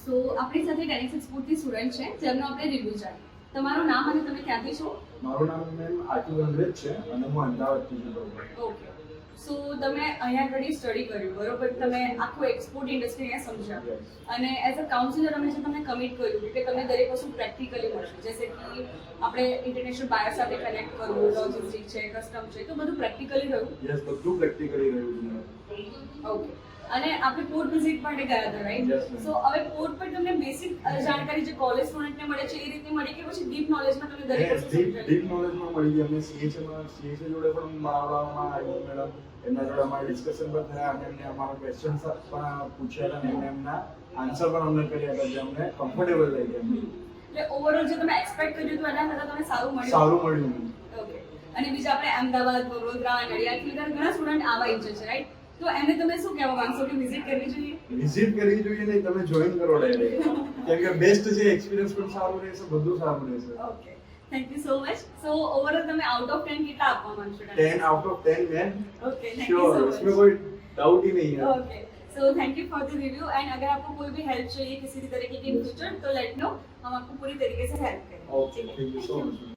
સો આપણી સાથે tennis સ્કૂલથી student છે જેમનો આપણે રિવ્યુ જાણીએ. તમારું નામ અને તમે ક્યાંથી છો? મારું નામ મેમ આકિબ અંગ્રેજ છે અને હું અમદાવાદથી છું. ઓકે. સો તમે અહીંયા આગળ સ્ટડી કર્યું બરોબર, તમે આખું એક્સપોર્ટ ઇન્ડસ્ટ્રીને સમજ્યા અને એઝ અ કાઉન્સિલર અમે જે તમને કમિટ કર્યું કે તમને દરેક વસ્તુ પ્રેક્ટિકલી મળશે, જેસે કે આપણે ઇન્ટરનેશનલ બાયર સાથે કનેક્ટ કરવું, લોજિસ્ટિક છે, કસ્ટમ છે, તો બધું પ્રેક્ટિકલી રહ્યું. યસ, બધું પ્રેક્ટિકલી રહ્યું છે. ઓકે. અને આપણે પોર્ટ વિઝિટ માટે ગયા હતા, રાઈટ? Yes, ma'am. સો હવે પોર્ટ પર તમને બેસિક જાણકારી જે કોલેજ સ્ટુડન્ટને મળે છે એ રીતે મળી કે પછી ડીપ નોલેજમાં તમને દરેક વસ્તુ સમજાય? ડીપ નોલેજમાં મળી ગઈ. અમને સીએચએ જોડે પણ મળવામાં આવ્યું મેડમ. એમના જોડે અમારા ડિસ્કશન પણ થયા અને એમને અમારા ક્વેશ્ચન્સ પણ પૂછ્યા હતા અને એમને એમના આન્સર પણ અમને કર્યા હતા જે અમને કમ્ફર્ટેબલ રહી ગયા. એટલે ઓવરઓલ જે તમે એક્સપેક્ટ કર્યું હતું એના કરતાં તમને સારું મળ્યું? સારું મળ્યું. ઓકે. અને બીજા આપણે અમદાવાદ, વડોદરા, નડિયાદથી ઘણા સ્ટુડન્ટ આવા ઈચ્છે છે, રાઈટ? તો એમને તમે શું કહેવા માંગશો કે વિઝિટ કરવી જોઈએ? વિઝિટ કરવી જોઈએ નહીં, તમે જોઈન કરો ડાયરેક્ટ. કેમ કે બેસ્ટ છે, એક્સપિરિયન્સ પણ સારું રહેશે, બધું સારું રહેશે. Okay. Thank you so much. So overall તમે આઉટ ઓફ 10 કેટલા આપવા માંગશો? 10 out of 10 ma'am. Okay, thank you sure, so इसमें मच. कोई डाउट ही नहीं है. Okay. So thank you for the review and अगर आपको कोई भी हेल्प चाहिए किसी भी तरीके की इन फ्यूचर तो लेट नो, हम आपको पूरी तरीके से हेल्प करेंगे. Okay, thank you so much.